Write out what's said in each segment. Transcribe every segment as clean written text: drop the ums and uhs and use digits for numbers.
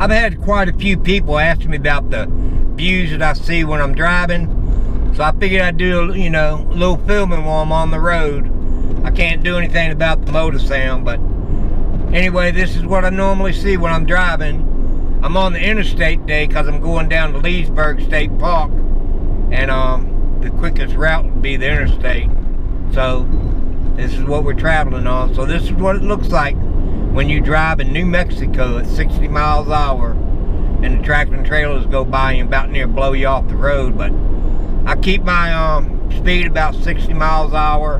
I've had quite a few people asking me about the views that I see when I'm driving. So I figured I'd do, you know, a little filming while I'm on the road. I can't do anything about the motor sound, but anyway, this is what I normally see when I'm driving. I'm on the interstate today because I'm going down to Leasburg State Park, and the quickest route would be the interstate. So this is what we're traveling on. So this is what it looks like when you drive in New Mexico at 60 miles an hour and the tractor and trailers go by and about near blow you off the road. But I keep my speed about 60 miles an hour,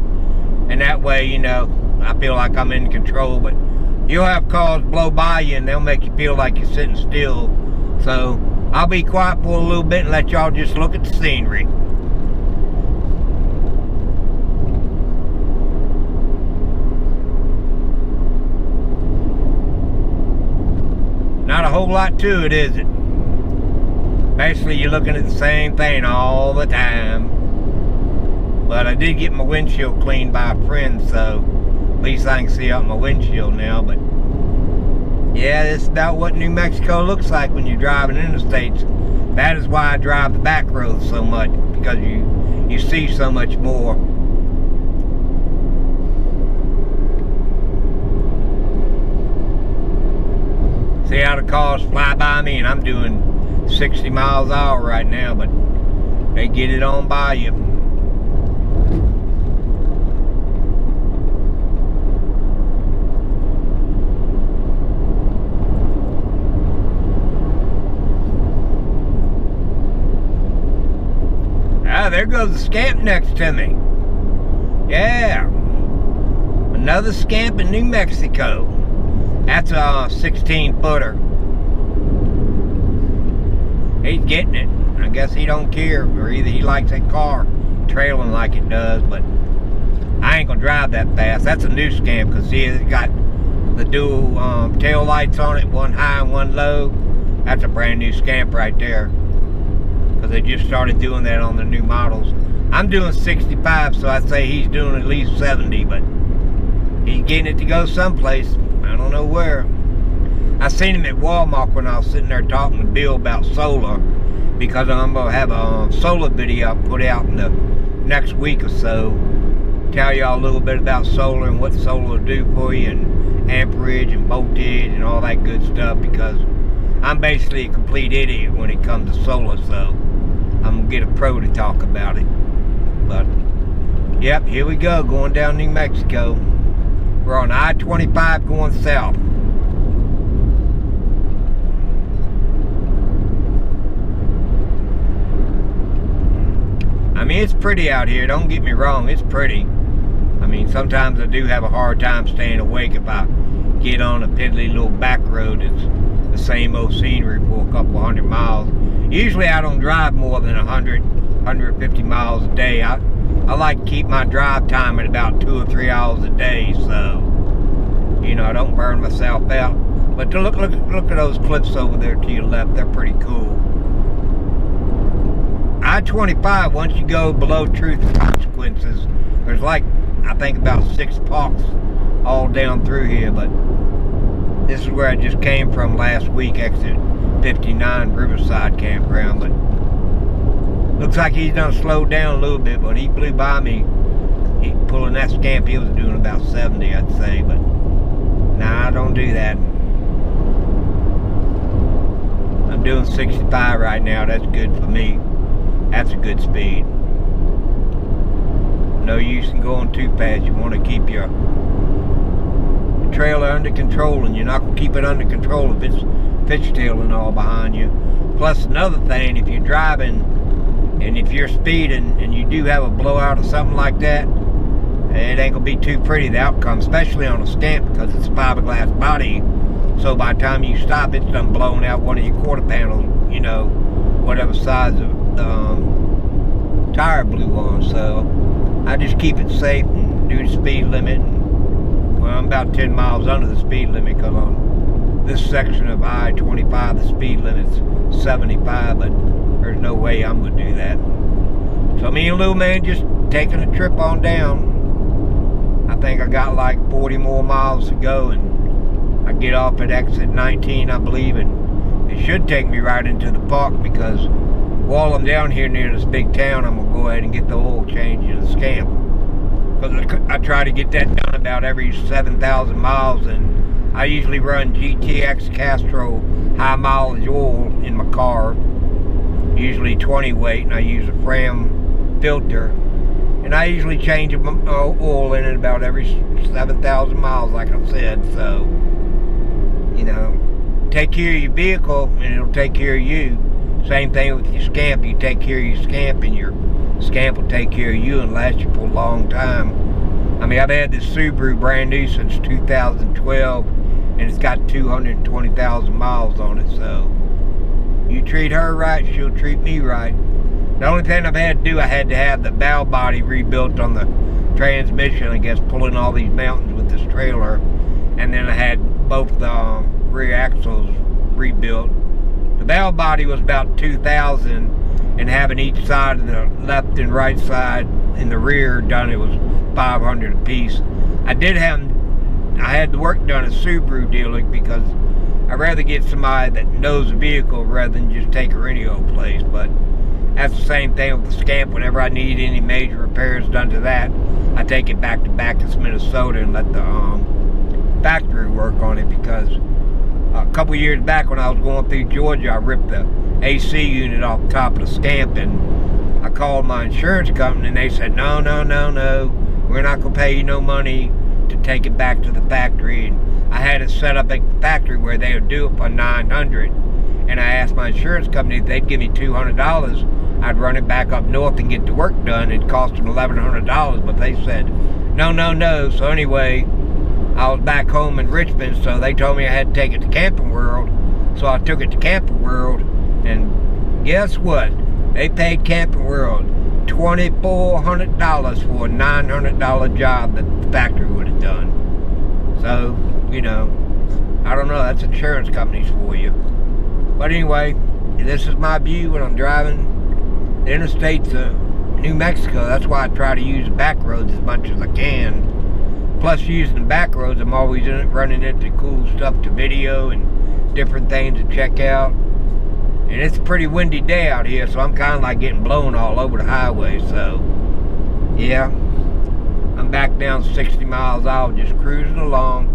and that way, you know, I feel like I'm in control. But you'll have cars blow by you and they'll make you feel like you're sitting still. So I'll be quiet for a little bit and let y'all just look at the scenery. Not a whole lot to it, is it? Basically, you're looking at the same thing all the time. But I did get my windshield cleaned by a friend, so at least I can see out my windshield now. But yeah, this is about what New Mexico looks like when you're driving interstates. That is why I drive the back roads so much, because you see so much more. See how the cars fly by me, and I'm doing 60 miles an hour right now, but they get it on by you. Ah, there goes the Scamp next to me. Yeah, another Scamp in New Mexico. That's a 16-footer. He's getting it. I guess he don't care, or either he likes that car trailing like it does, but I ain't gonna drive that fast. That's a new Scamp, because see, it's got the dual tail lights on it, one high and one low. That's a brand new Scamp right there, because they just started doing that on the new models. I'm doing 65, so I'd say he's doing at least 70, but he's getting it to go someplace. I don't know where. I seen him at Walmart when I was sitting there talking to Bill about solar, because I'm going to have a solar video put out in the next week or so. Tell y'all a little bit about solar and what solar will do for you, and amperage and voltage and all that good stuff, because I'm basically a complete idiot when it comes to solar, so I'm going to get a pro to talk about it. But, yep, here we go, going down New Mexico. We're on I-25 going south. I mean, it's pretty out here, don't get me wrong, it's pretty. I mean, sometimes I do have a hard time staying awake if I get on a piddly little back road that's the same old scenery for a couple 100 miles. Usually I don't drive more than 100, 150 miles a day. I like to keep my drive time at about 2 or 3 hours a day, so you know, I don't burn myself out. But to look at those cliffs over there to your left, they're pretty cool. I-25, once you go below Truth and Consequences, there's like, I think about 6 parks all down through here, but this is where I just came from last week, exit 59 Riverside Campground. But looks like he's done slowed down a little bit, but he blew by me. He pulling that Scamp, he was doing about 70, I'd say, but nah, don't do that. I'm doing 65 right now. That's good for me. That's a good speed. No use in going too fast. You want to keep your trailer under control, and you're not going to keep it under control if it's fishtailing all behind you. Plus, another thing, if you're driving and if you're speeding and you do have a blowout or something like that, it ain't gonna be too pretty, the outcome, especially on a Scamp, because it's a fiberglass body. So by the time you stop, it's done blown out one of your quarter panels, you know, whatever size of the tire blew on. So I just keep it safe and do the speed limit. Well, I'm about 10 miles under the speed limit, because on this section of I-25, the speed limit's 75, but there's no way I'm gonna do that. So me and little man just taking a trip on down. I think I got like 40 more miles to go, and I get off at exit 19, I believe, and it should take me right into the park, because while I'm down here near this big town, I'm gonna go ahead and get the oil change in the Scamp, because I try to get that done about every 7,000 miles, and I usually run GTX Castro high mileage oil in my car, usually 20 weight, and I use a Fram filter, and I usually change oil in it about every 7,000 miles, like I said. So, you know, take care of your vehicle and it'll take care of you. Same thing with your Scamp. You take care of your Scamp and your Scamp will take care of you and last you for a long time. I mean, I've had this Subaru brand new since 2012, and it's got 220,000 miles on it. So you treat her right, she'll treat me right. The only thing I've had to do, I had to have the valve body rebuilt on the transmission, I guess, pulling all these mountains with this trailer. And then I had both the rear axles rebuilt. The valve body was about $2,000, and having each side of the left and right side in the rear done, it was $500 a piece. I had the work done at Subaru dealer, because I'd rather get somebody that knows the vehicle rather than just take her any old place. But that's the same thing with the Scamp. Whenever I need any major repairs done to that, I take it back to Bacchus, Minnesota, and let the factory work on it. Because a couple years back when I was going through Georgia, I ripped the AC unit off the top of the Scamp, and I called my insurance company, and they said, no, we're not going to pay you no money to take it back to the factory. And I had it set up at the factory where they would do it for $900, and I asked my insurance company if they'd give me $200. I'd run it back up north and get the work done. It cost them $1,100, but they said no. So anyway, I was back home in Richmond, so they told me I had to take it to Camping World. So I took it to Camping World, and guess what? They paid Camping World $2,400 for a $900 job that the factory would have done. So, you know, I don't know, that's insurance companies for you. But anyway, this is my view when I'm driving the interstate to New Mexico. That's why I try to use back roads as much as I can. Plus, using the back roads, I'm always running into cool stuff to video and different things to check out. And it's a pretty windy day out here, so I'm kind of like getting blown all over the highway. So, yeah, I'm back down 60 miles out, just cruising along.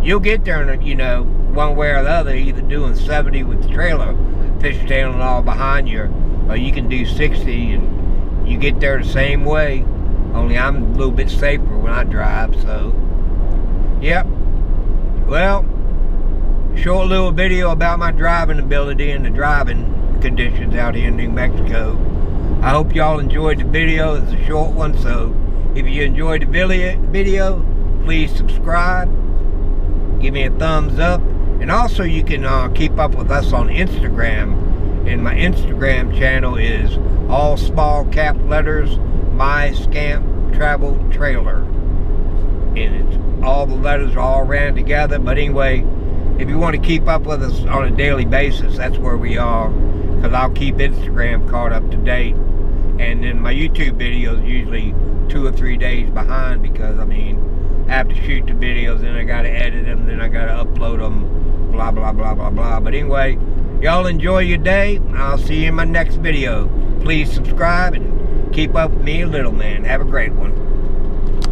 You'll get there, in you know, one way or the other, either doing 70 with the trailer fishtailing all behind you, or you can do 60 and you get there the same way. Only I'm a little bit safer when I drive. So, yep. Well, short little video about my driving ability and the driving conditions out here in New Mexico. I hope y'all enjoyed the video. It's a short one, so if you enjoyed the video, please subscribe, give me a thumbs up, and also you can keep up with us on Instagram. And my Instagram channel is all small cap letters, my Scamp travel trailer, and it's all the letters are all ran together. But anyway, if you want to keep up with us on a daily basis, that's where we are, because I'll keep Instagram caught up to date. And then my YouTube videos usually 2 or 3 days behind, because I mean, I have to shoot the videos, then I got to edit them, then I got to upload them, blah blah blah blah blah. But anyway, y'all enjoy your day. I'll see you in my next video. Please subscribe and keep up with me, little man. Have a great one.